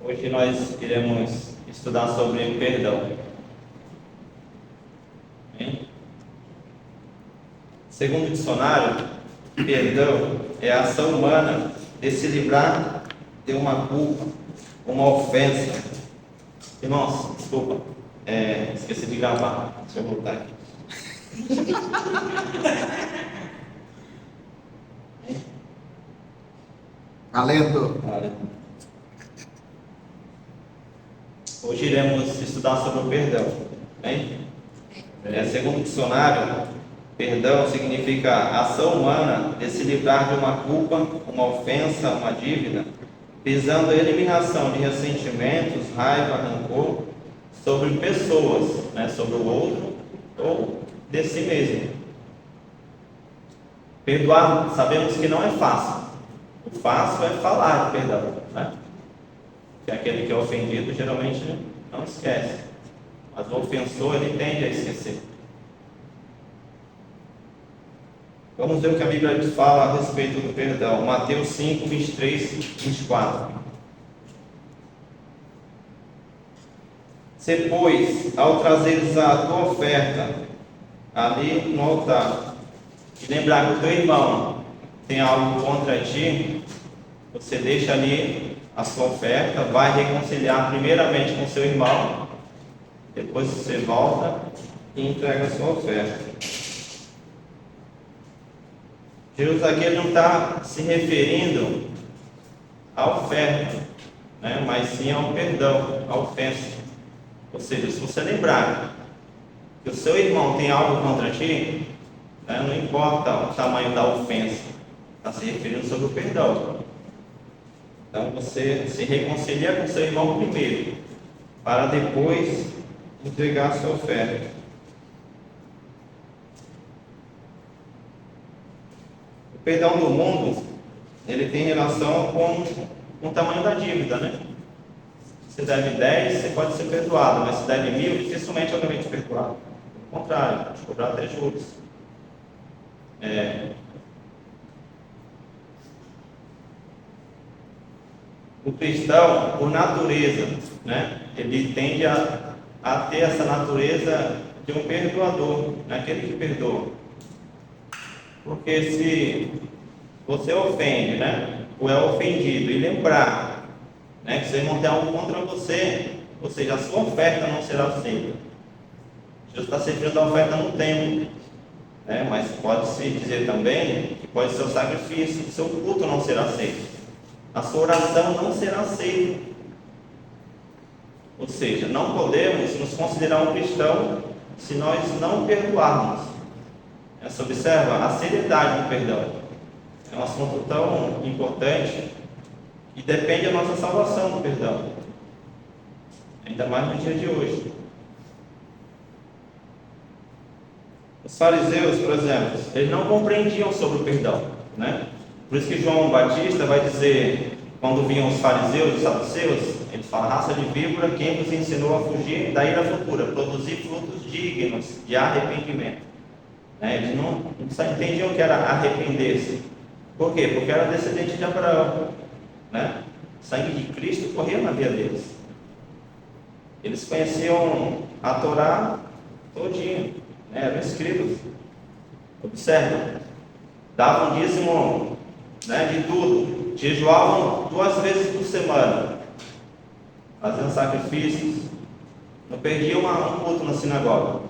Hoje nós iremos estudar sobre perdão. Amém? Segundo o dicionário, perdão é a ação humana de se livrar de uma culpa, uma ofensa. Irmãos, desculpa, esqueci de gravar. Deixa eu voltar aqui. Valendo. Hoje iremos estudar sobre o perdão. Amém? Segundo o dicionário, perdão significa a ação humana de se livrar de uma culpa, uma ofensa, uma dívida, visando a eliminação de ressentimentos, raiva, rancor sobre pessoas, sobre o outro ou de si mesmo. Perdoar, sabemos que não é fácil. O fácil é falar de perdão, que aquele que é ofendido geralmente não esquece, mas o ofensor ele tende a esquecer. Vamos ver o que a Bíblia fala a respeito do perdão. Mateus 5, 23, 24. Se, pois, ao trazeres a tua oferta ali no altar, e lembrar que o teu irmão tem algo contra ti, você deixa ali a sua oferta, vai reconciliar primeiramente com seu irmão, depois você volta e entrega a sua oferta. Jesus aqui ele não está se referindo à oferta, mas sim ao perdão, à ofensa. Ou seja, se você lembrar que o seu irmão tem algo contra ti, não importa o tamanho da ofensa, está se referindo sobre o perdão. Então você se reconcilia com seu irmão primeiro, para depois entregar a sua oferta. O perdão do mundo, ele tem relação com o tamanho da dívida, Se deve 10, você pode ser perdoado, mas se deve 1.000, dificilmente alguém vai te perdoar. Ao contrário, pode cobrar até juros. O cristão, por natureza, ele tende a ter essa natureza de um perdoador, aquele que perdoa. Porque se você ofende, ou é ofendido, e lembrar que seu irmão tem algo contra você, ou seja, a sua oferta não será aceita. Jesus está se referindo à oferta no templo, mas pode-se dizer também que pode ser o sacrifício, o seu culto não será aceito. A sua oração não será aceita. Ou seja, não podemos nos considerar um cristão se nós não perdoarmos. Você observa a seriedade do perdão. É um assunto tão importante que depende da nossa salvação do perdão. Ainda mais no dia de hoje. Os fariseus, por exemplo, eles não compreendiam sobre o perdão, Por isso que João Batista vai dizer, quando vinham os fariseus e os saduceus, ele fala: raça de víbora, quem vos ensinou a fugir da ira futura, produzir frutos dignos de arrependimento. Eles não entendiam o que era arrepender-se. Por quê? Porque era descendente de Abraão, O sangue de Cristo corria na vida deles. Eles conheciam a Torá todinha, eram escribas. Observa, davam dízimo de tudo, jejuavam 2 vezes por semana, faziam sacrifícios, não perdiam um culto na sinagoga.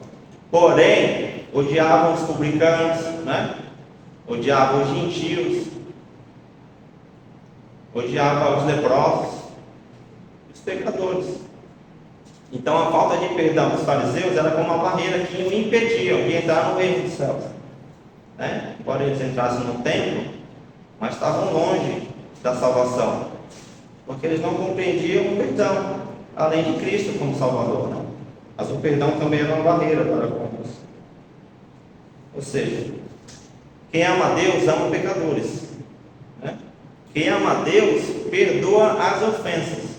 Porém, odiavam os publicanos, odiavam os gentios, odiavam os leprosos, os pecadores. Então a falta de perdão dos fariseus era como uma barreira que o impediam de entrar no reino dos céus. Embora eles entrassem no templo, mas estavam longe da salvação, porque eles não compreendiam o perdão, além de Cristo como Salvador, Mas o perdão também era uma barreira para alguns. Ou seja, quem ama a Deus ama pecadores, Quem ama a Deus perdoa as ofensas.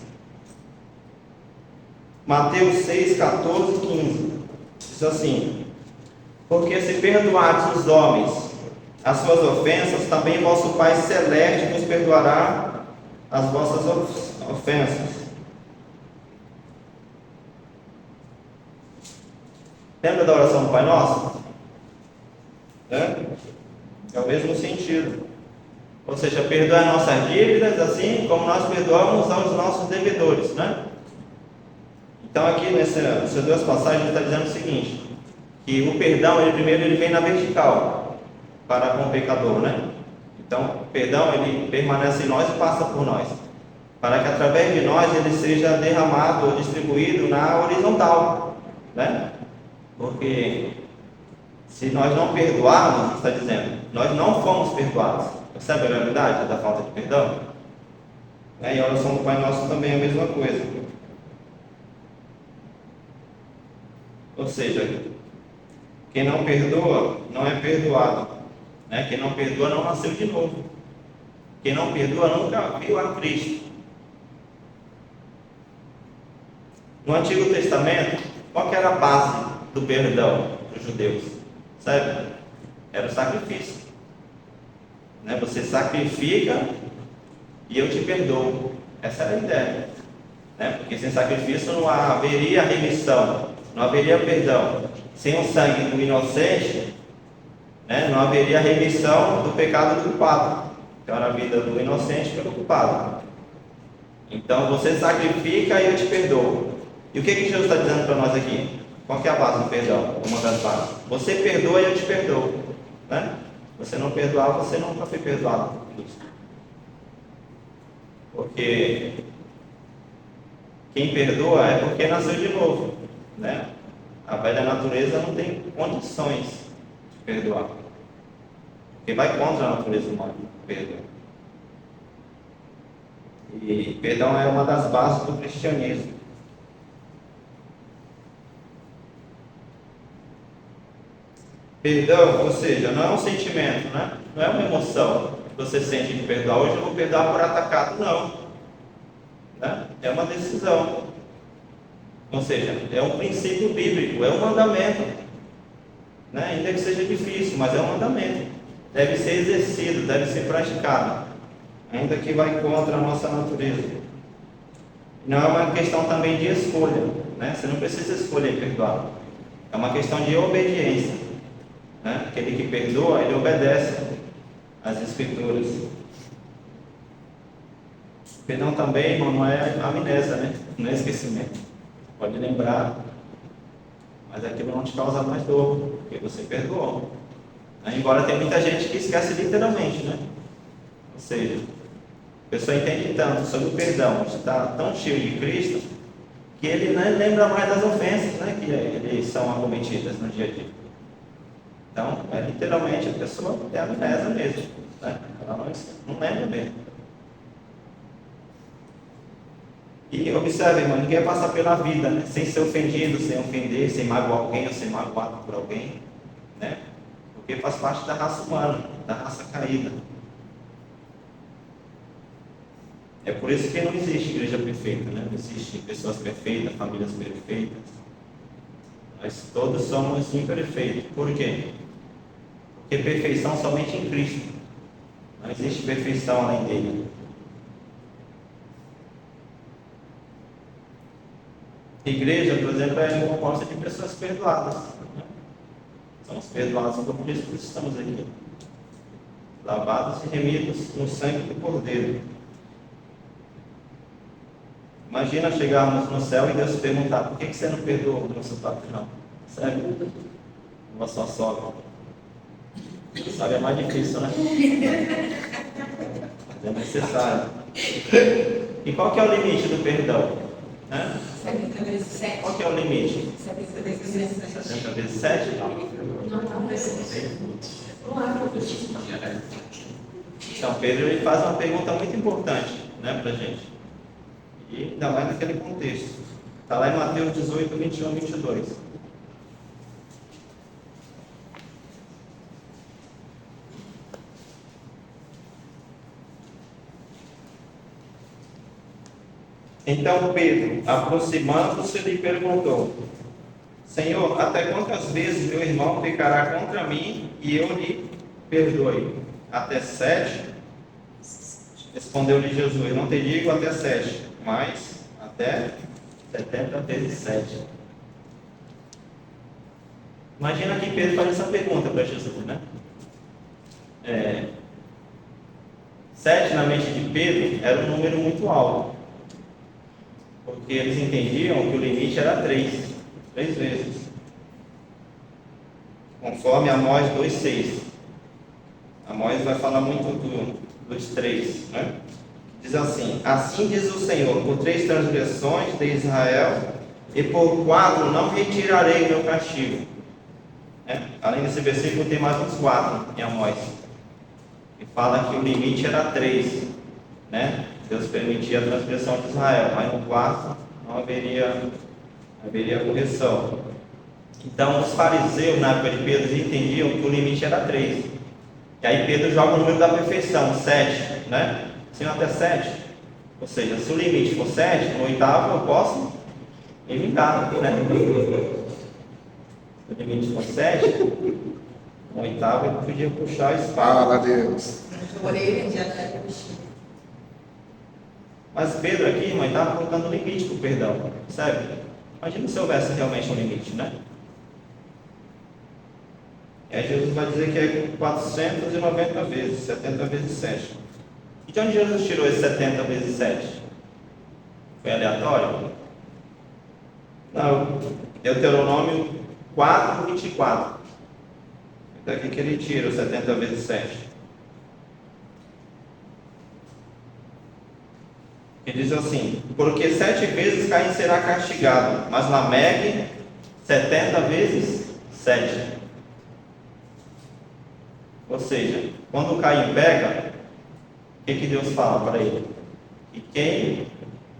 Mateus 6, 14, 15 diz assim: porque se perdoardes os homens as suas ofensas, também vosso Pai Celeste vos perdoará as vossas ofensas. Lembra da oração do Pai Nosso? É o mesmo sentido. Ou seja, perdoar nossas dívidas, assim como nós perdoamos aos nossos devedores, né? Então aqui nessas duas passagens ele está dizendo o seguinte, que o perdão, ele vem na vertical, para com o pecador, né? Então, o perdão, ele permanece em nós e passa por nós, para que através de nós ele seja derramado ou distribuído na horizontal, né? Porque se nós não perdoarmos, está dizendo, nós não fomos perdoados. Percebe a gravidade da falta de perdão? E a oração do Pai Nosso também é a mesma coisa. Ou seja, quem não perdoa não é perdoado, né? Quem não perdoa não nasceu de novo. Quem não perdoa nunca viu a Cristo. No Antigo Testamento, qual que era a base do perdão para os judeus? Sabe? Era o sacrifício, né? Você sacrifica e eu te perdoo. Essa era a ideia, né? Porque sem sacrifício não haveria remissão, não haveria perdão. Sem o sangue do inocente, né, não haveria remissão do pecado do culpado. Então era a vida do inocente pelo culpado. Então você sacrifica e eu te perdoo. E o que Jesus está dizendo para nós aqui? Qual que é a base do perdão? Uma das bases. Você perdoa e eu te perdoo, né? Você não perdoar, você nunca foi perdoado por Cristo. Porque quem perdoa é porque nasceu de novo, né? A velha natureza não tem condições de perdoar, porque vai contra a natureza humana, perdão. E perdão é uma das bases do cristianismo. Perdão, ou seja, não é um sentimento, né? Não é uma emoção que você sente de perdoar. Hoje eu vou perdoar por atacado, não, né? É uma decisão. Ou seja, é um princípio bíblico, é um mandamento, né? Ainda que seja difícil, mas é um mandamento. Deve ser exercido, deve ser praticado, ainda que vai contra a nossa natureza. Não é uma questão também de escolha, né? Você não precisa escolher perdoar. É uma questão de obediência, né? Aquele que perdoa, ele obedece às Escrituras. Perdão também, irmão, não é amnésia, né? Não é esquecimento. Pode lembrar, mas aquilo não te causa mais dor, porque você perdoou. Embora tenha muita gente que esquece literalmente, né? Ou seja, a pessoa entende tanto sobre o perdão, está tão cheio de Cristo, que ele não lembra mais das ofensas, né, que eles são acometidas no dia a dia. Então, literalmente a pessoa tem amnésia mesmo, né? Ela não lembra mesmo. E observe, irmão, ninguém passa pela vida, né, sem ser ofendido, sem ofender, sem magoar alguém ou ser magoado por alguém, né? Porque faz parte da raça humana, da raça caída. É por isso que não existe igreja perfeita, né? Não existe pessoas perfeitas, famílias perfeitas. Nós todos somos imperfeitos. Por quê? Porque perfeição somente em Cristo. Não existe perfeição além dele. Igreja, por exemplo, é composta de pessoas perdoadas, né? Somos perdoados por Cristo, por isso estamos aqui, lavados e remidos no sangue do Cordeiro. Imagina chegarmos no céu e Deus perguntar: por que você não perdoou o nosso patrão? Sério? Uma só sogra. Sabe, é mais difícil, né? Mas é necessário. E qual que é o limite do perdão? 70 vezes 7. Qual que é o limite? 70 vezes 7. 70 vezes 7? Então, Pedro ele faz uma pergunta muito importante, né, para a gente. E ainda mais naquele contexto. Está lá em Mateus 18, 21, 22. Então Pedro, aproximando-se, lhe perguntou: Senhor, até quantas vezes meu irmão pecará contra mim e eu lhe perdoe? Até 7? Respondeu-lhe Jesus: não te digo até 7, mas até 70 vezes 7. Imagina que Pedro faz essa pergunta para Jesus, né? 7 na mente de Pedro era um número muito alto, porque eles entendiam que o limite era 3 vezes, conforme Amós 2,6. Amós vai falar muito dos 3, né? Diz assim: assim diz o Senhor, por 3 transgressões de Israel, e por 4 não retirarei meu castigo. Além desse versículo, tem mais uns 4 em Amós, que fala que o limite era 3, né? Deus permitia a transgressão de Israel, mas no 4 não haveria correção. Então, os fariseus, na época de Pedro, entendiam que o limite era 3. E aí Pedro joga o número da perfeição, 7, né? 5 até 7. Ou seja, se o limite for 7, no 8º eu posso limitar, né? Se o limite for 7, no 8º ele podia puxar a espada. Fala a Deus. Orelha já está puxando. Mas Pedro aqui, irmão, estava colocando um limite para o perdão, percebe? Imagina se houvesse realmente um limite, né? E aí Jesus vai dizer que é 490 vezes, 70 vezes 7. E de onde Jesus tirou esse 70 vezes 7? Foi aleatório? Não. Deuteronômio 4, 24. É daqui que ele tira os 70 vezes 7. Ele diz assim: porque 7 vezes Caim será castigado, mas Lameque 70 vezes 7. Ou seja, quando Caim peca, o que Deus fala para ele? Que quem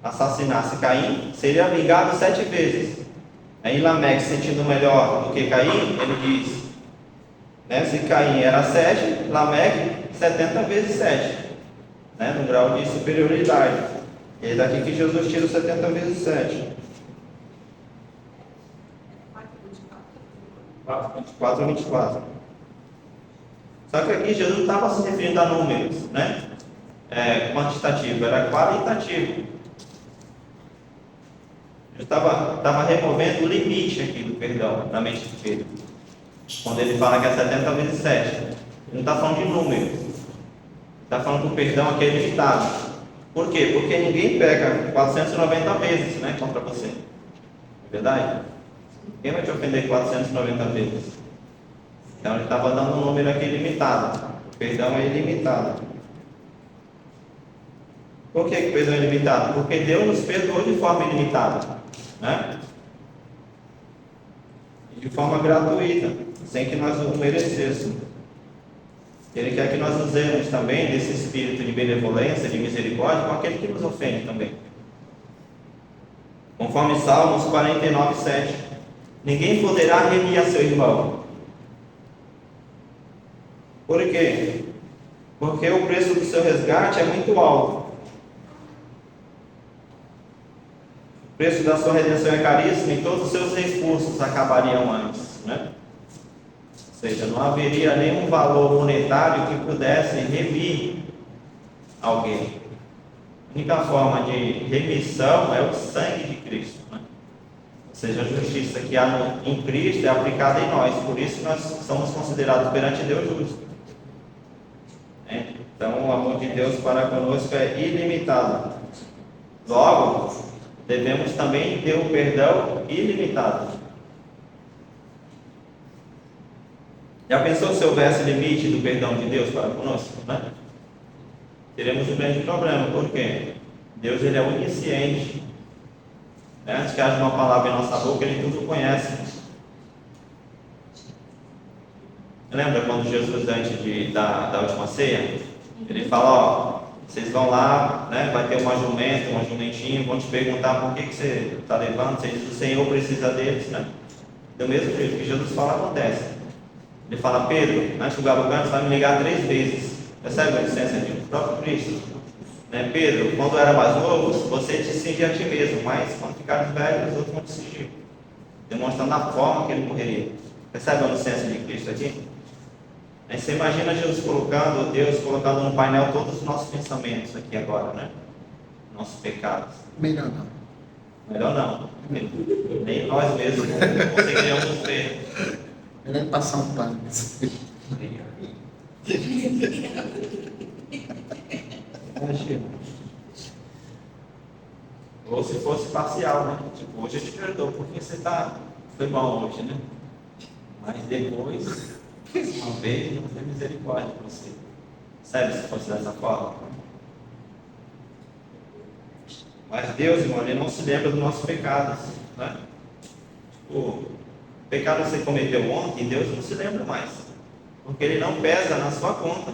assassinasse Caim seria vingado 7 vezes. Aí Lameque, sentindo melhor do que Caim, ele diz, né, se Caim era 7, Lameque 70 vezes 7, né, no grau de superioridade. E é daqui que Jesus tira os 70 vezes 7. 4 a 24. Só que aqui Jesus não estava se referindo a números, né? Quantitativo, era qualitativo. Jesus estava removendo o limite aqui do perdão na mente de Pedro. Quando ele fala que é 70 vezes 7. Ele não está falando de números. Está falando que o perdão aqui é limitado. Por quê? Porque ninguém peca 490 vezes, né, contra você. É verdade? Quem vai te ofender 490 vezes? Então ele estava dando um número aqui limitado. O perdão é ilimitado. Por que o perdão é ilimitado? Porque Deus nos perdoou de forma ilimitada, né? E de forma gratuita, sem que nós o merecêssemos. Ele quer que nós usemos também desse espírito de benevolência, de misericórdia, com aquele que nos ofende também. Conforme Salmos 49, 7. Ninguém poderá remir a seu irmão. Por quê? Porque o preço do seu resgate é muito alto. O preço da sua redenção é caríssimo e todos os seus recursos acabariam antes, né? Ou seja, não haveria nenhum valor monetário que pudesse remir alguém. A única forma de remissão é o sangue de Cristo, né? Ou seja, a justiça que há em Cristo é aplicada em nós. Por isso nós somos considerados perante Deus justos. Então o amor de Deus para conosco é ilimitado. Logo, devemos também ter um perdão ilimitado. Já pensou se houvesse limite do perdão de Deus para conosco, né? Teremos um grande problema. Por quê? Deus, ele é onisciente, né? Antes que haja uma palavra em nossa boca, ele tudo conhece. Lembra quando Jesus, antes da última ceia, ele fala, ó, vocês vão lá, né? Vai ter uma jumenta, um jumentinho, vão te perguntar por que você está levando. Você diz, o Senhor precisa deles, né? Do mesmo jeito que Jesus fala, acontece. Ele fala, Pedro, antes do galo cante, você vai me ligar 3 vezes. Percebe a licença de próprio Cristo? Né? Pedro, quando era mais novo, você te cingia a ti mesmo, mas quando ficares velho, os outros vão te cingir. Demonstrando a forma que ele morreria. Percebe a licença de Cristo aqui? Aí você imagina Jesus colocando, Deus colocando no painel todos os nossos pensamentos aqui agora, né? Nossos pecados. Melhor não. Melhor não. Nem nós mesmos conseguiríamos ver. Melhor passar um pano. Imagina. Ou se fosse parcial, né? Tipo, hoje eu te perdoo porque foi mal hoje, né? Mas depois, uma vez, não tem misericórdia com você. Sério, se fosse dessa forma. Mas Deus, irmão, Ele não se lembra dos nossos pecados, né? Tipo, o pecado que você cometeu ontem, Deus não se lembra mais. Porque Ele não pesa na sua conta,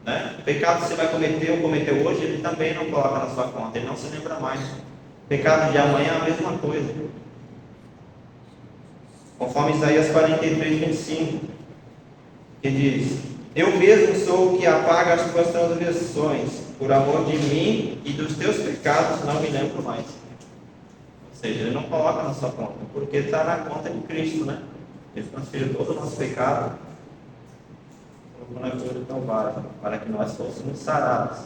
né? O pecado que você vai cometer ou cometeu hoje, Ele também não coloca na sua conta, Ele não se lembra mais. O pecado de amanhã é a mesma coisa. Conforme Isaías 43, 25, que diz: eu mesmo sou o que apaga as tuas transgressões, por amor de mim e dos teus pecados não me lembro mais. Ou seja, Ele não coloca na sua conta, porque está na conta de Cristo, né? Ele transferiu todo o nosso pecado, colocou na cruz do Calvário, para que nós fôssemos sarados.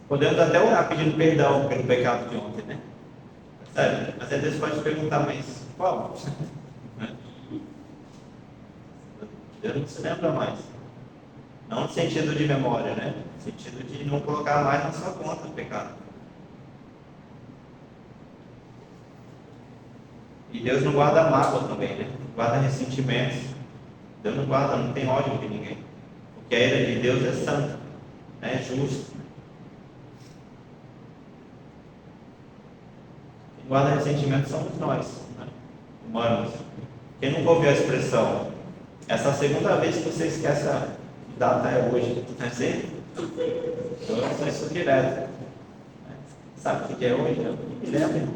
Podemos até orar pedindo perdão pelo pecado de ontem, né? Sério, mas às vezes pode perguntar, mas qual? Deus não se lembra mais. Não no sentido de memória, né? No sentido de não colocar mais na sua conta o pecado. E Deus não guarda mágoa também, né? Não guarda ressentimentos. Deus não guarda, não tem ódio de ninguém. Porque a ira de Deus é santa, né? É justa. Quem guarda ressentimento somos nós, né? Humanos. Quem nunca ouviu a expressão? Essa é a segunda vez que você esquece a data é hoje, não é assim? Eu faço isso direto. Sabe o que é hoje? Eu me lembro.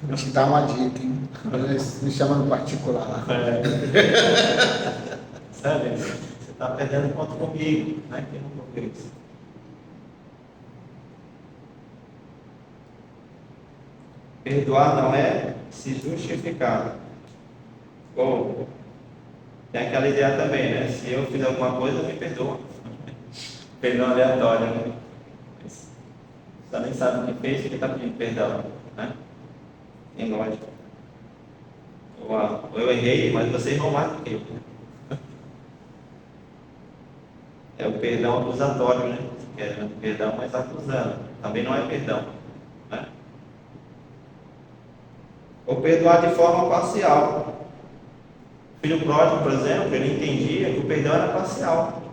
Vou te dar uma dica, hein? Me chama no particular. Sabe? Você está perdendo ponto comigo, né? Quem não ouviu isso? Perdoar não é se justificar. Ou tem aquela ideia também, né? Se eu fizer alguma coisa, me perdoa. Perdão aleatório, né? Você nem sabe o que fez, porque está pedindo perdão, né? Tem lógica. Ou eu errei, mas você errou mais do que eu. É o perdão acusatório, né? É o perdão, mas acusando. Também não é perdão, né? Ou perdoar de forma parcial. O filho pródigo, por exemplo, ele entendia que o perdão era parcial,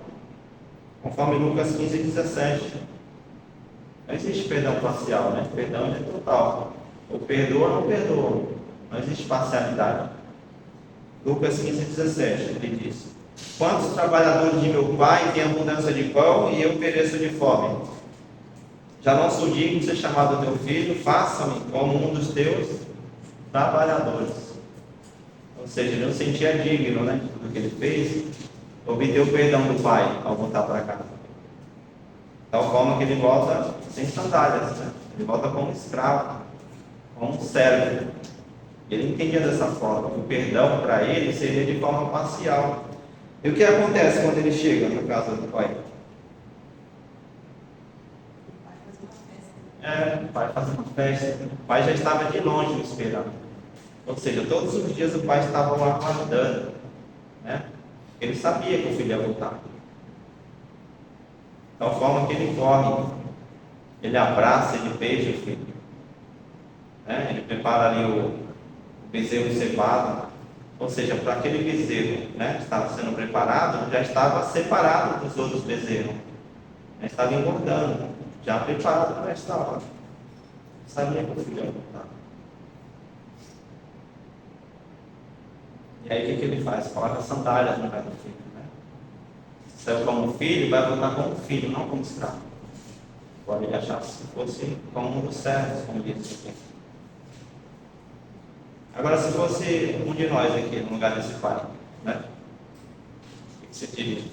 conforme Lucas 15, 17. Não existe perdão parcial, né? Perdão é total. Ou perdoa ou não perdoa. Não existe parcialidade. Lucas 15, 17, ele diz: quantos trabalhadores de meu pai têm abundância de pão e eu pereço de fome? Já não sou digno de ser chamado teu filho, faça-me como um dos teus trabalhadores. Ou seja, ele não se sentia digno, né, de tudo que ele fez, obteve o perdão do pai ao voltar para casa. Tal forma que ele volta sem sandálias, né? Ele volta como escravo, como um servo. Ele entendia dessa forma, que o perdão para ele seria de forma parcial. E o que acontece quando ele chega na casa do pai? O pai faz uma festa. O pai já estava de longe esperando. Ou seja, todos os dias o pai estava lá aguardando, né? Ele sabia que o filho ia voltar. De tal forma que ele corre, ele abraça, ele beija o filho, né? Ele prepara ali o bezerro cevado. Ou seja, para aquele bezerro, né, que estava sendo preparado, já estava separado dos outros bezerros, já estava engordando, já preparado para esta hora. Sabia que o filho ia voltar. E aí o que ele faz? Coloca sandálias no pé do filho, né? Se saiu como filho, vai voltar como filho, não como escravo. Pode ele achar se fosse como um dos servos, como diz aqui. Agora, se fosse um de nós aqui, no lugar desse pai, né? O que você diria?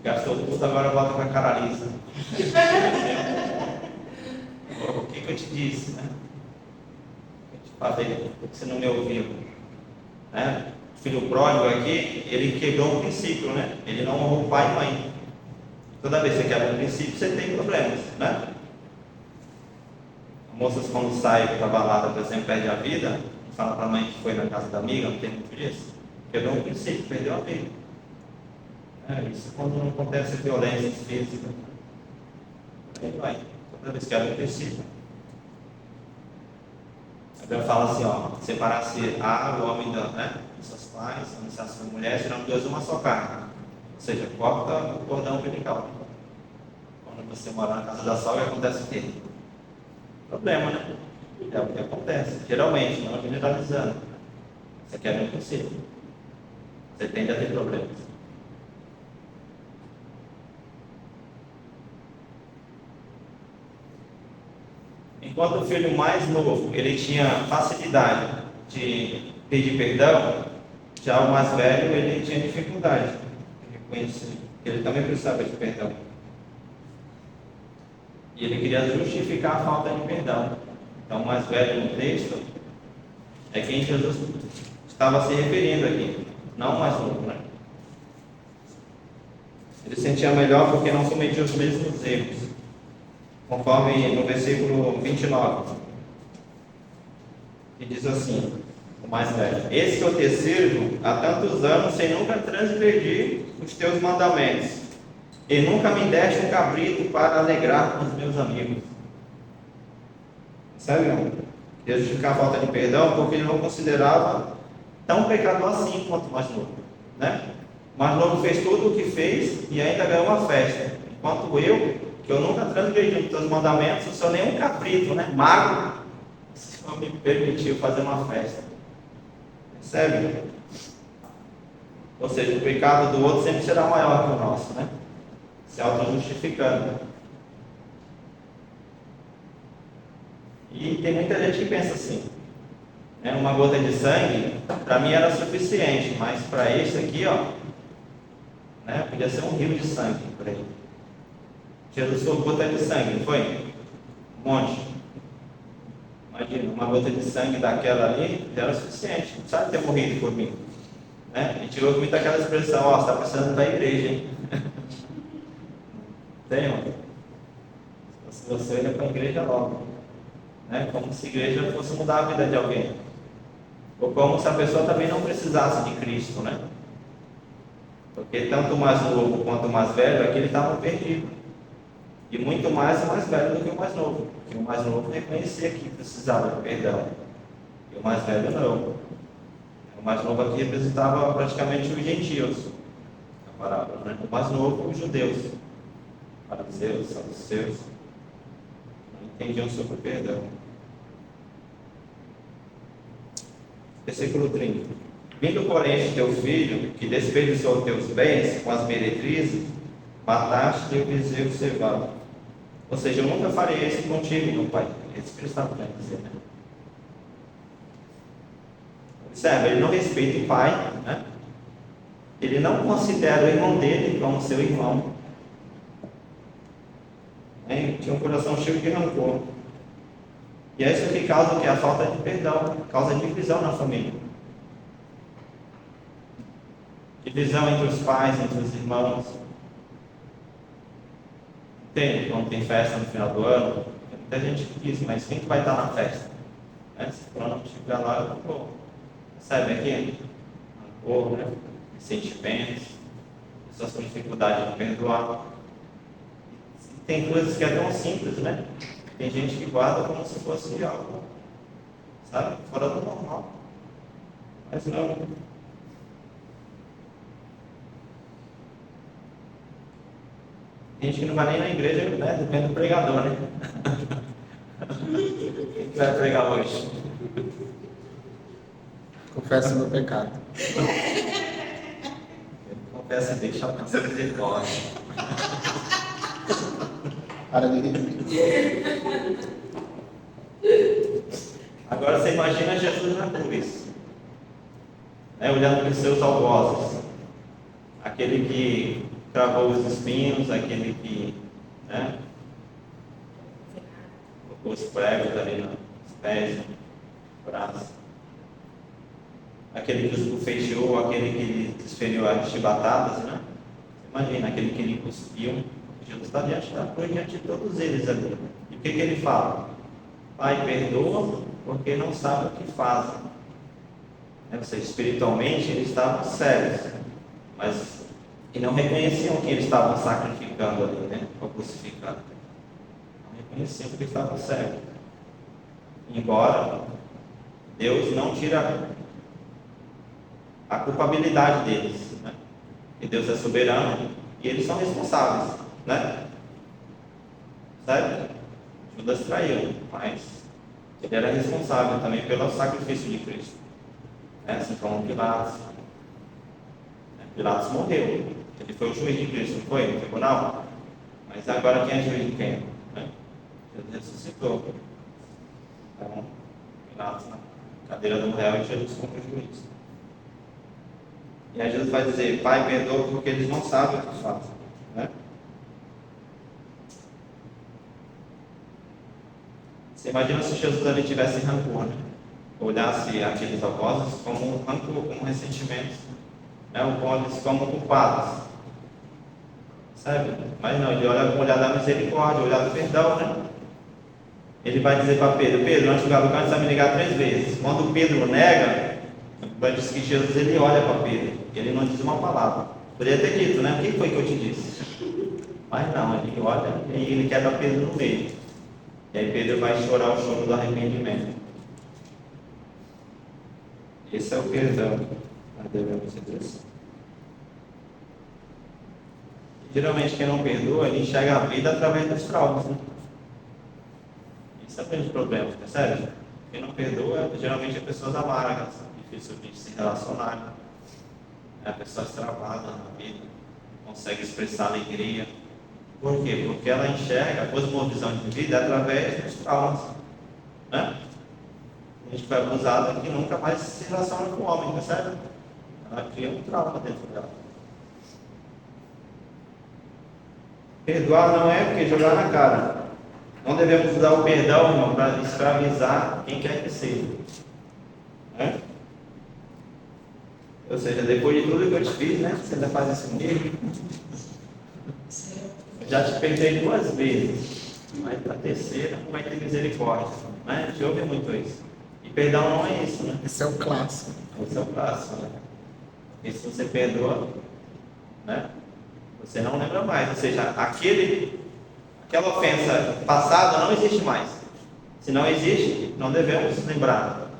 Gastou tudo, agora volta com a cara lisa. O que eu te disse, né? Eu te falei, você não me ouviu. Né? O filho pródigo aqui, ele quebrou um princípio, né? Ele não honrou pai e mãe. Toda vez que você quebra um princípio, você tem problemas, né? Moças quando saem para balada, por exemplo, perde a vida, fala para a mãe que foi na casa da amiga, não tem muito disso. Quebrou um princípio, perdeu a vida. Isso quando não acontece violência física. Aí vai, toda vez que quebra um princípio. A Bíblia fala assim, ó, separar-se o homem dos seus pais, a sua mulher, serão dois uma só carne. Ou seja, corta o cordão umbilical. Quando você mora na casa da sogra, acontece o quê? Problema, né? É o que acontece, geralmente, não generalizando. Você quebra um princípio. Você tende a ter problemas. Enquanto o filho mais novo, ele tinha facilidade de pedir perdão, já o mais velho, ele tinha dificuldade de reconhecer. Ele também precisava de perdão. E ele queria justificar a falta de perdão. Então, o mais velho no texto é quem Jesus estava se referindo aqui, não o mais novo, né? Ele se sentia melhor porque não cometia os mesmos erros, conforme no versículo 29, que diz assim, o mais velho: Esse que eu te sirvo há tantos anos sem nunca transgredir os teus mandamentos, e nunca me deste um cabrito para alegrar com os meus amigos. Sabe, irmão? Queria justificar a falta de perdão porque ele não considerava tão pecador assim quanto o mais novo, né? O mais novo fez tudo o que fez e ainda ganhou uma festa, enquanto que eu nunca transgredi os teus mandamentos, não sou nem um cabrito, né? Magro, o Senhor me permitiu fazer uma festa. Percebe? Ou seja, o pecado do outro sempre será maior que o nosso, né? Se auto-justificando. E tem muita gente que pensa assim, né? Uma gota de sangue, para mim era suficiente, mas para esse aqui, ó, né? Podia ser um rio de sangue para ele. Jesus foi gota de sangue, não foi? Um monte. Imagina, uma gota de sangue daquela ali já era suficiente, não precisa ter morrido por mim. Né? A gente ouve muito aquela expressão, ó, você está precisando da igreja, hein? Tem, ó. Se você olha para a igreja logo. Né? Como se a igreja fosse mudar a vida de alguém. Ou como se a pessoa também não precisasse de Cristo, né? Porque tanto o mais novo quanto o mais velho, aqui ele estava perdido. E muito mais o mais velho do que o mais novo. Porque o mais novo reconhecia que precisava de perdão. E o mais velho não. O mais novo aqui representava praticamente os gentios. A parábola, né? O mais novo, os judeus. Fariseus, saduceus. Não entendiam sobre o perdão. Versículo 30. Vindo, porém, este teu filho, que desperdiçou teus bens com as meretrizes, mataste o bezerro cevado. Ou seja, eu nunca farei isso contigo, meu pai. Esse que ele estava querendo dizer, né? Observe, ele não respeita o pai, né? Ele não considera o irmão dele como seu irmão. Né? Tinha um coração cheio de rancor. E é isso que causa a falta de perdão, causa divisão na família. Divisão entre os pais, entre os irmãos. Tem, quando tem festa no final do ano, tem muita gente que diz, mas quem que vai estar na festa? Né? Se o plano estiver lá, eu não vou. Sabe aqui? Rancor, né? Sentimentos, pessoas com dificuldade de perdoar. Tem coisas que é tão simples, né? Tem gente que guarda como se fosse algo, sabe? Fora do normal. Mas não. Tem gente que não vai nem na igreja, né? Depende do pregador, né? Quem que vai pregar hoje? Confesso meu pecado. Confessa e deixa alcançar a misericórdia. Para de rir. Agora você imagina Jesus na cruz, né? Olhando para os seus algozes. Aquele que travou os espinhos, aquele que, né, colocou os pregos ali nos pés, no braço. Aquele que os bufeteou, aquele que lhe desferiu as chibatadas, né? Imagina, aquele que lhe cuspiu, Jesus está diante da cruz, diante de todos eles ali. E o que ele fala? Pai, perdoa, porque não sabe o que fazem. Ou seja, espiritualmente eles estavam cegos, mas e não reconheciam que eles estavam sacrificando ali, né? Para crucificar. Não reconheciam que eles estavam cegos. Embora Deus não tira a culpabilidade deles, né? E Deus é soberano e eles são responsáveis, né? Certo? Judas traiu, mas ele era responsável também pelo sacrifício de Cristo, né? Assim como Pilatos. Pilatos morreu, ele foi o juiz de Cristo, não foi? No tribunal. Mas agora quem é juiz de quem? Né? Jesus ressuscitou. Então, Pilatos na cadeira do réu e Jesus como juiz. E aí Jesus vai dizer: Pai, perdoa porque eles não sabem o que fazem, né? Você imagina se Jesus ali tivesse rancor, né? Olhasse aqueles algozes como um rancor, como ressentimento, né? Ou como culpados, sabe? Mas não, ele olha com o olhar da misericórdia, o olhar do perdão, né? Ele vai dizer para Pedro: Pedro, antes do galo cante, você vai me ligar 3 vezes. Quando Pedro nega, vai dizer que Jesus ele olha para Pedro, ele não diz uma palavra. Poderia ter dito, né? O que foi que eu te disse? Mas não, ele olha e ele quebra Pedro no meio. E aí Pedro vai chorar o choro do arrependimento. Esse é o perdão, nós devemos dizer assim. Geralmente quem não perdoa, ele enxerga a vida através dos traumas, né? Esse é o grande problema, percebe? Quem não perdoa, geralmente é pessoas amargas, difícil de se relacionar, é pessoas travadas na vida, não consegue expressar alegria. Por quê? Porque ela enxerga a cosmovisão de vida através dos traumas, né? A gente foi abusada que nunca mais se relaciona com o homem, percebe? Ela cria um trauma dentro dela. Perdoar não é porque jogar na cara. Não devemos usar o perdão, irmão, para escravizar quem quer que seja, né? Ou seja, depois de tudo que eu te fiz, né? Você ainda faz isso comigo? Eu já te perdoei 2 vezes, mas para a terceira não vai ter misericórdia, né? A gente ouve muito isso. E perdão não é isso, né? Esse é o clássico. Esse é o clássico, né? E se você perdoa, né? Você não lembra mais, ou seja, aquela ofensa passada não existe mais. Se não existe, não devemos lembrar.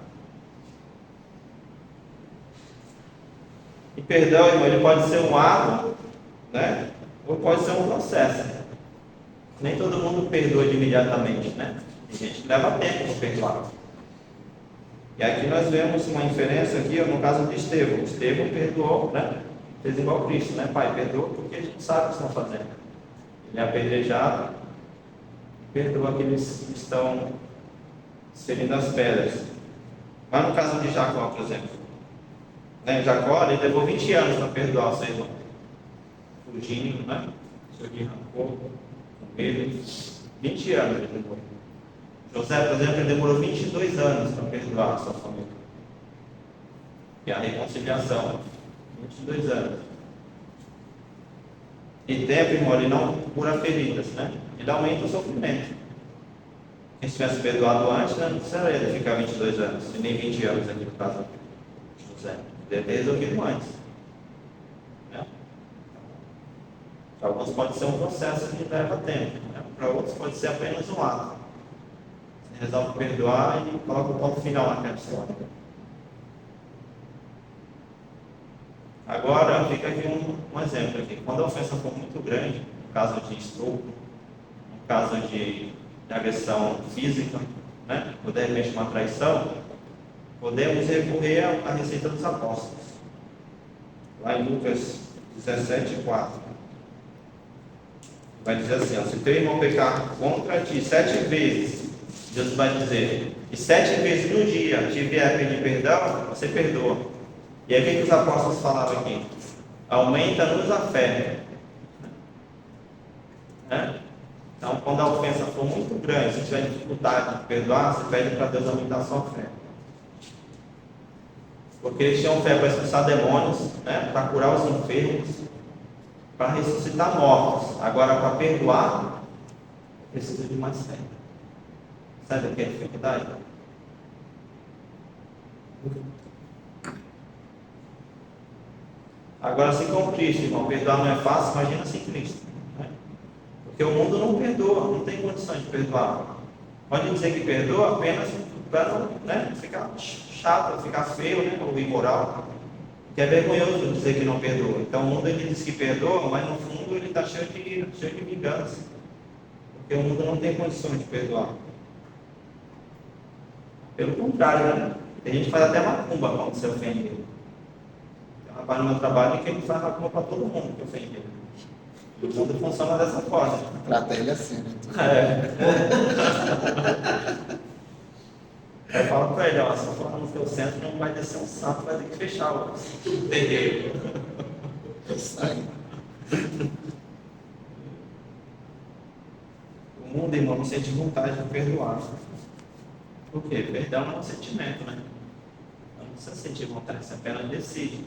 E perdão, irmão, ele pode ser um ato, né? Ou pode ser um processo. Nem todo mundo perdoa de imediatamente, né? Tem gente que leva tempo para perdoar. E aqui nós vemos uma diferença aqui, no caso de Estevão. Estevão perdoou, né? Fez igual Cristo, né? Pai, perdoa porque a gente sabe o que estão fazendo. Ele é apedrejado, perdoa aqueles que estão ferindo as pedras. Mas no caso de Jacó, por exemplo, né? Jacó, ele levou 20 anos para perdoar o seu irmão. Fugindo, né? Cheio de rancor, com medo. 20 anos ele levou. José, por exemplo, ele demorou 22 anos para perdoar a sua família. E a reconciliação, 22 anos. E tempo, irmão, ele não cura feridas, né? Ele aumenta o sofrimento. Quem se tivesse perdoado antes, né, não precisaria ficar 22 anos, e nem 20 anos aqui no caso de José. Deve ter resolvido antes. Né? Para alguns pode ser um processo que leva tempo, né? Para outros pode ser apenas um ato. Você resolve perdoar e coloca o ponto final naquela história. Agora fica aqui um exemplo aqui. Quando a ofensa for muito grande, no caso de estupro, no caso de agressão física, né? Ou de repente uma traição, podemos recorrer à receita dos apóstolos. Lá em Lucas 17:4. Vai dizer assim, ó, se teu irmão pecar contra ti 7 vezes, Deus vai dizer, e 7 vezes no dia te vier pedir perdão, você perdoa. E aí o que os apóstolos falavam aqui? Aumenta-nos a fé. Né? Então, quando a ofensa for muito grande, se tiver dificuldade de perdoar, você pede para Deus aumentar a sua fé. Porque eles tinham fé para expulsar demônios, né? Para curar os enfermos, para ressuscitar mortos. Agora, para perdoar, precisa de mais fé. Sabe o que é dificuldade? Agora, se com Cristo, irmão, perdoar não é fácil, imagina sem Cristo. Né? Porque o mundo não perdoa, não tem condições de perdoar. Pode dizer que perdoa apenas para não, né, ficar chato, ficar feio, né, ou imoral. Que é vergonhoso dizer que não perdoa. Então o mundo ele diz que perdoa, mas no fundo ele está cheio de vingança. Porque o mundo não tem condições de perdoar. Pelo contrário, né? Tem gente que faz até macumba quando se ofende. Tem um rapaz no meu trabalho que ele faz macumba para todo mundo que ofende ele. O mundo funciona dessa forma. Trata ele assim, né? Eu falo para ele, ó, se eu for no teu centro não vai descer um sapo, vai ter que fechar o terreiro. Isso aí. O mundo, irmão, não sente vontade de perdoar. Por quê? Perdão não é um sentimento, né? Não precisa sentir vontade, você apenas decide.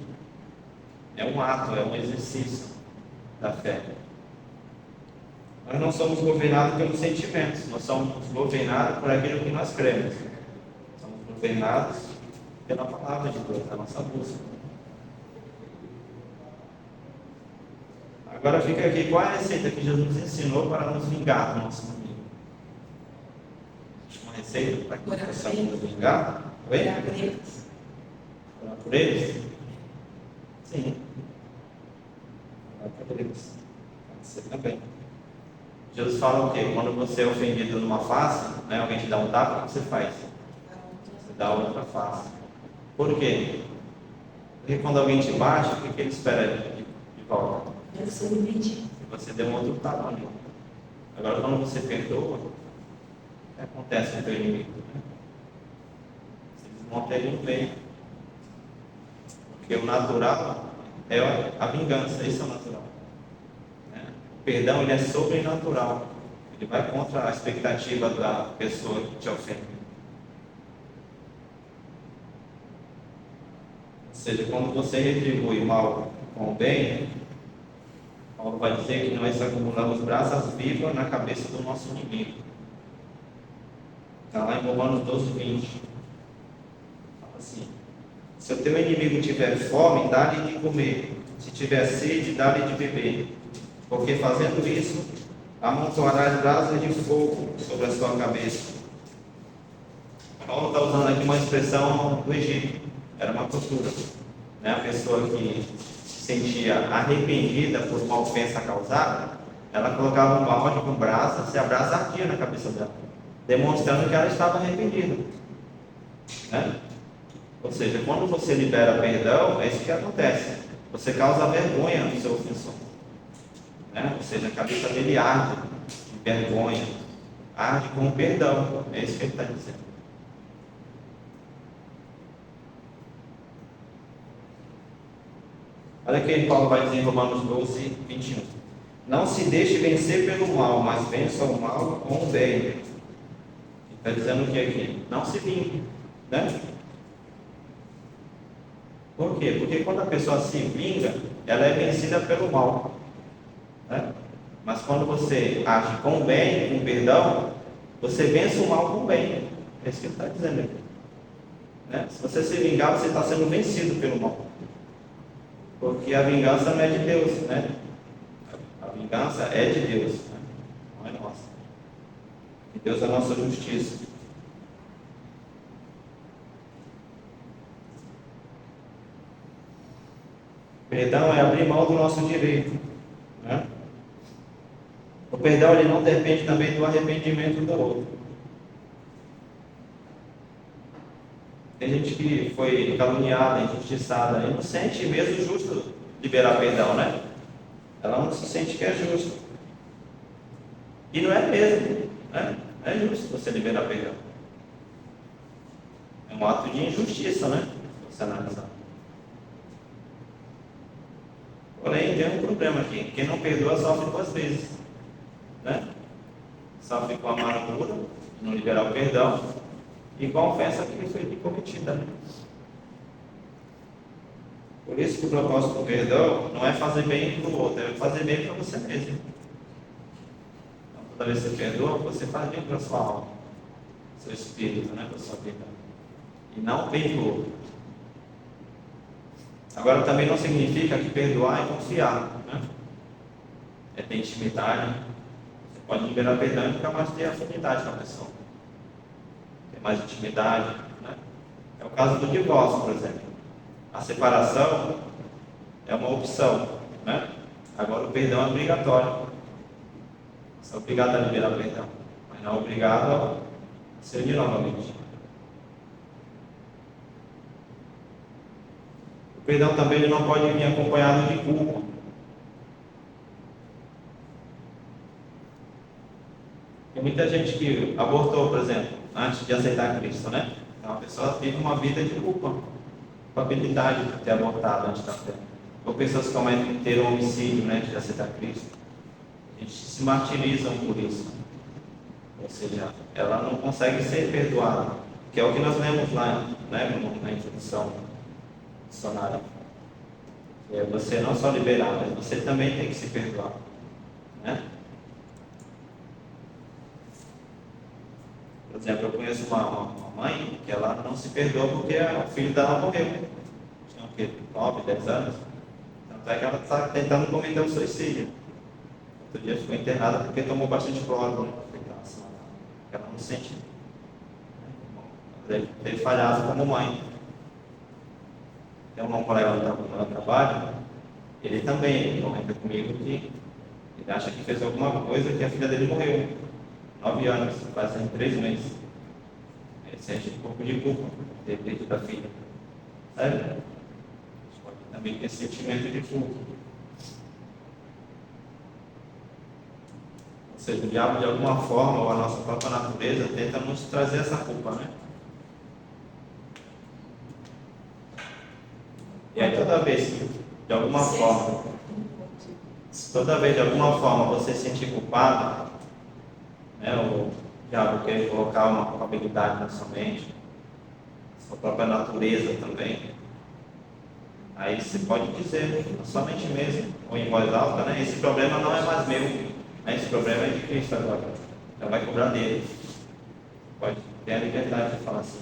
É um ato, é um exercício da fé. Nós não somos governados pelos sentimentos, nós somos governados por aquilo que nós cremos. Somos governados pela palavra de Deus, a nossa busca. Agora fica aqui, qual é a receita que Jesus ensinou para nos vingar do nosso inimigo? Uma receita para que nós possamos nos vingar? Oi? Orar por eles. Orar por eles? Sim. Orar por eles. Pode ser também. Jesus fala o quê? Quando você é ofendido numa face, né, alguém te dá um tapa, o que você faz? Você dá outra face. Por quê? Porque quando alguém te bate, o que ele espera de volta? Eu sou obediente. Que você dê um outro tapa nele. Agora, quando você perdoa, o que acontece com o teu inimigo? Né? Você desmonta ele no meio. Porque o natural é a vingança, isso é o natural. O perdão ele é sobrenatural. Ele vai contra a expectativa da pessoa que te ofende. Ou seja, quando você retribui o mal com o bem, Paulo vai dizer que nós acumulamos brasas vivas na cabeça do nosso inimigo. Está lá em Romanos 12:20. Fala assim: se o teu inimigo tiver fome, dá-lhe de comer. Se tiver sede, dá-lhe de beber. Porque fazendo isso, amontoarás brasas de fogo sobre a sua cabeça. Paulo está usando aqui uma expressão do Egito. Era uma cultura. Né? A pessoa que se sentia arrependida por uma ofensa causada, ela colocava um balde com brasa, se a brasa ardia na cabeça dela, demonstrando que ela estava arrependida. Né? Ou seja, quando você libera perdão, é isso que acontece. Você causa vergonha no seu ofensor. Né? Ou seja, a cabeça dele arde de vergonha, arde com perdão. É isso que ele está dizendo. Olha o que Paulo vai dizer em Romanos 12:21. Não se deixe vencer pelo mal, mas vença o mal com o bem. Ele está dizendo o que aqui? Não se vingue. Né? Por quê? Porque quando a pessoa se vinga, ela é vencida pelo mal. Né? Mas quando você age com o bem, com perdão, você vence o mal com o bem. É isso que ele está dizendo aqui. Né? Se você se vingar, você está sendo vencido pelo mal. Porque a vingança não é de Deus, né? A vingança é de Deus, né? Não é nossa. E Deus é a nossa justiça. Perdão é abrir mão do nosso direito, né? O perdão ele não depende também do arrependimento do outro. Tem gente que foi caluniada, injustiçada, e não sente mesmo justo liberar perdão, né? Ela não se sente que é justo. E não é mesmo, né? Não é justo você liberar perdão. É um ato de injustiça, né? Se você analisar. Porém, tem um problema aqui. Quem não perdoa sofre 2 vezes. Né? Sofre com a amargura de não liberar o perdão e com a ofensa que foi cometida. Né? Por isso que o propósito do perdão não é fazer bem para o outro, é fazer bem para você mesmo. Então, toda vez que você perdoa, você faz bem para a sua alma, seu espírito, né, para a sua vida. E não bem para o outro. Agora, também não significa que perdoar é confiar, né? É ter intimidade. Você pode liberar perdão e nunca mais ter afinidade com a pessoa. Ter mais intimidade, né? É o caso do divórcio, por exemplo. A separação é uma opção, né? Agora o perdão é obrigatório. Você é obrigado a liberar perdão, mas não é obrigado a se unir novamente. O perdão também ele não pode vir acompanhado de culpa. Tem muita gente que abortou, por exemplo, antes de aceitar Cristo, né? Então a pessoa vive uma vida de culpabilidade de ter abortado antes da fé. Ou pessoas que cometeram homicídio, né, de aceitar Cristo. A gente se martirizam por isso. Ou seja, ela não consegue ser perdoada, que é o que nós lemos lá, né, na introdução do dicionário. É você não só liberar, mas você também tem que se perdoar, né? Por exemplo, eu conheço uma mãe que ela não se perdoa porque o filho dela morreu. Tinha o quê? 9, 10 anos. Tanto é que ela está tentando cometer um suicídio. Outro dia ficou internada porque tomou bastante cloro, né? Ela não sente. Ela teve falhado como mãe. Tem um colega no trabalho, ele também comenta comigo que ele acha que fez alguma coisa que a filha dele morreu. 9 anos, fazem 3 meses. Ele sente um pouco de culpa de ter perdido a filha. Sério? A gente pode também ter sentimento de culpa. Ou seja, o diabo de alguma forma, ou a nossa própria natureza, tenta nos trazer essa culpa, né? E aí toda vez que, de alguma forma, você se sentir culpado, né, o diabo quer colocar uma culpabilidade na sua mente, sua própria natureza também. Aí você pode dizer, na sua mente mesmo, ou em voz alta, né, esse problema não é mais meu, né, esse problema é de Cristo agora, já vai cobrar dele. Pode ter a liberdade de falar assim.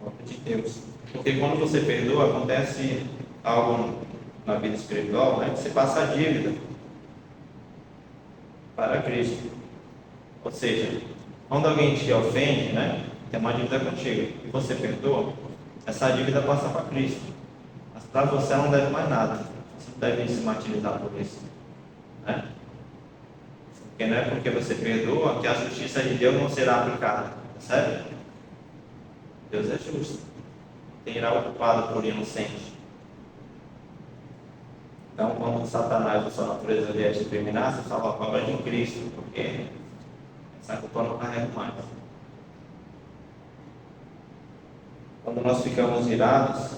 Culpa de Deus. Porque quando você perdoa, acontece algo na vida espiritual, né, que você passa a dívida para Cristo. Ou seja, quando alguém te ofende, né, tem uma dívida contigo, e você perdoa, essa dívida passa para Cristo. Mas para você não deve mais nada. Você não deve se martirizar por isso, né? Porque não é porque você perdoa que a justiça de Deus não será aplicada. Percebe? Deus é justo. Tem irá ocupado por inocente. Então, quando Satanás, a sua natureza, vier te terminar, você fala a cobra de Cristo, porque essa culpa não carrega mais. Quando nós ficamos irados,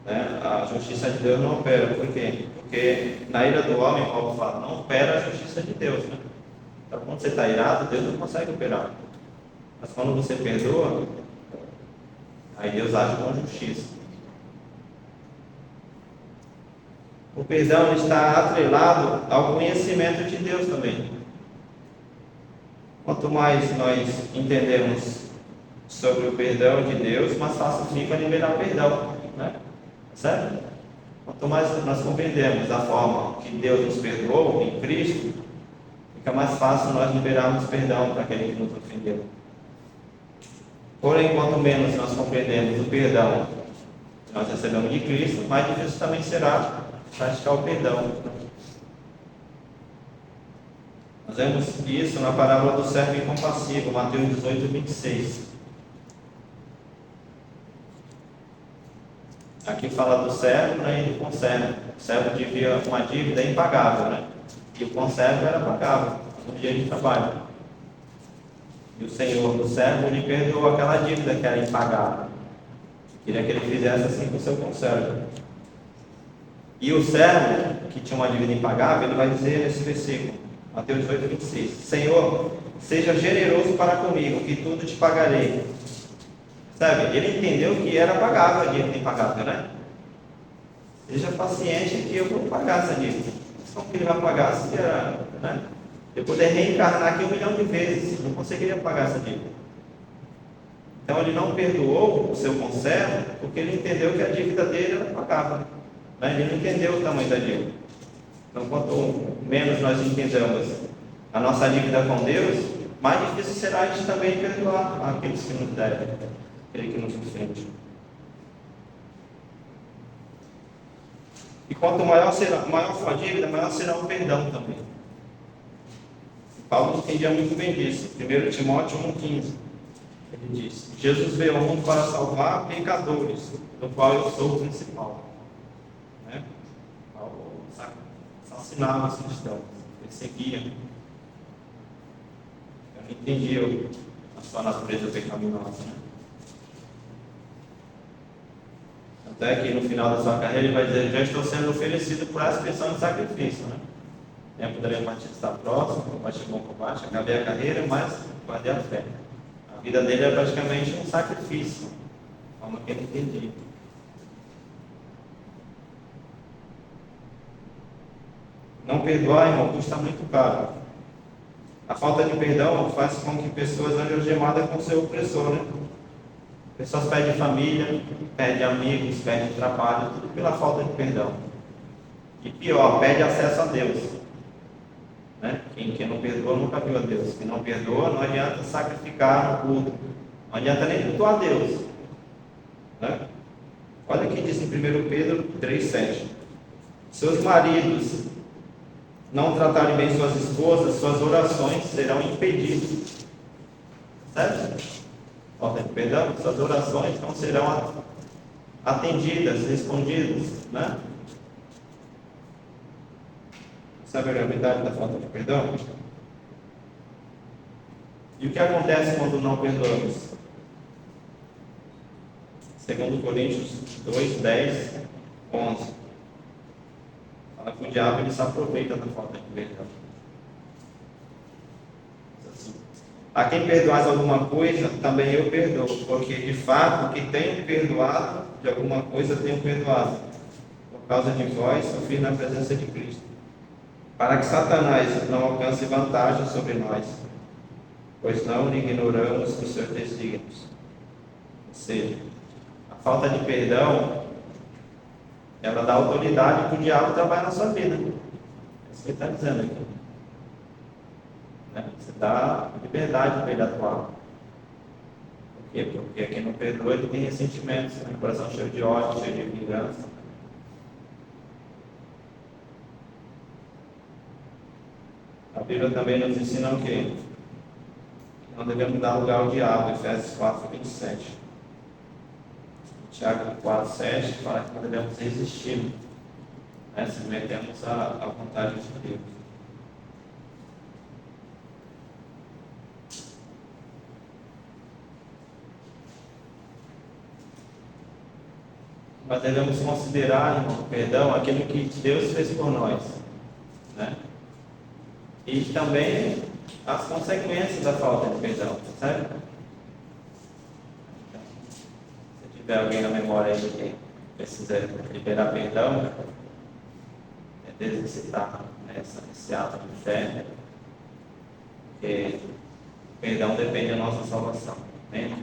né, a justiça de Deus não opera. Por quê? Porque na ira do homem, Paulo fala, não opera a justiça de Deus, né? Então, quando você está irado, Deus não consegue operar. Mas quando você perdoa, aí Deus age com justiça. O perdão está atrelado ao conhecimento de Deus também. Quanto mais nós entendemos sobre o perdão de Deus, mais fácil fica liberar perdão, né? Certo? Quanto mais nós compreendemos a forma que Deus nos perdoou em Cristo, fica mais fácil nós liberarmos perdão para aquele que nos ofendeu. Porém, quanto menos nós compreendemos o perdão que nós recebemos de Cristo, mais difícil também será praticar o perdão. Nós vemos isso na parábola do servo incompassivo, Mateus 18, 26. Aqui fala do servo, né, e do conservo. O servo devia uma dívida impagável, né? E o conservo era pagável no dia de trabalho. E o senhor do servo lhe perdoou aquela dívida que era impagável. Queria que ele fizesse assim com o seu conservo. E o servo, que tinha uma dívida impagável, ele vai dizer nesse versículo, Mateus 18, 26, Senhor, seja generoso para comigo, que tudo te pagarei. Sabe? Ele entendeu que era pagável a dívida impagável, né? Seja paciente que eu vou pagar essa dívida. Como que ele vai pagar se era, né? Eu poder reencarnar aqui 1 milhão de vezes, não conseguiria pagar essa dívida. Então ele não perdoou o seu conservo porque ele entendeu que a dívida dele era pagável, né? Ele não entendeu o tamanho da dívida. Então, quanto menos nós entendemos a nossa dívida com Deus, mais difícil será a gente também perdoar aqueles que nos devem, aquele que nos ofende. E quanto maior for a dívida, maior será o perdão também. Paulo entendia muito bem disso. 1 Timóteo 1,15. Ele diz: Jesus veio ao mundo para salvar pecadores, do qual eu sou o principal. Né? Paulo assassinava os cristãos, perseguia. Eu não entendia a sua natureza pecaminosa. Né? Até que no final da sua carreira ele vai dizer: já estou sendo oferecido por expiação de sacrifício. Né? O tempo da partida está próximo, combate bom combate, acabei a carreira, mas guardei a fé. A vida dele é praticamente um sacrifício, como que ele entendia. Não perdoar, irmão, custa muito caro. A falta de perdão faz com que pessoas andem algemadas com seu opressor, né? Pessoas perdem família, perdem amigos, perdem trabalho, tudo pela falta de perdão. E pior, perde acesso a Deus. Né? Quem não perdoa nunca viu a Deus. Quem não perdoa não adianta sacrificar no culto, não adianta nem cultuar a Deus. Né? Olha o que diz em 1 Pedro 3,7: seus maridos não tratarem bem suas esposas, suas orações serão impedidas. Certo? Falta de perdão, suas orações não serão atendidas, respondidas. Né? Sabe a gravidade da falta de perdão? E o que acontece quando não perdoamos? Segundo Coríntios 2, 10, 11. Fala que o diabo ele se aproveita da falta de perdão. Assim, a quem perdoais alguma coisa, também eu perdoo, porque de fato o que tenho perdoado, de alguma coisa tenho perdoado. Por causa de vós, sofri na presença de Cristo, para que Satanás não alcance vantagem sobre nós, pois não ignoramos os seus desígnios. Ou seja, a falta de perdão, ela dá autoridade para o diabo trabalhar na sua vida. É isso que ele está dizendo aqui. Né? Você dá liberdade para ele atuar. Por quê? Porque quem não perdoa, ele tem ressentimentos, né? Coração cheio de ódio, cheio de vingança. A Bíblia também nos ensina o quê? Não devemos dar lugar ao diabo, Efésios 4, 27. Tiago 4, 7 fala que não devemos resistir, né? Submetemos à vontade de Deus. Mas devemos considerar, irmão, perdão, aquilo que Deus fez por nós, né? E também as consequências da falta de perdão, certo? Então, se tiver alguém na memória aí que precisa liberar perdão, é exercitar esse ato de fé, porque perdão depende da nossa salvação. Amém?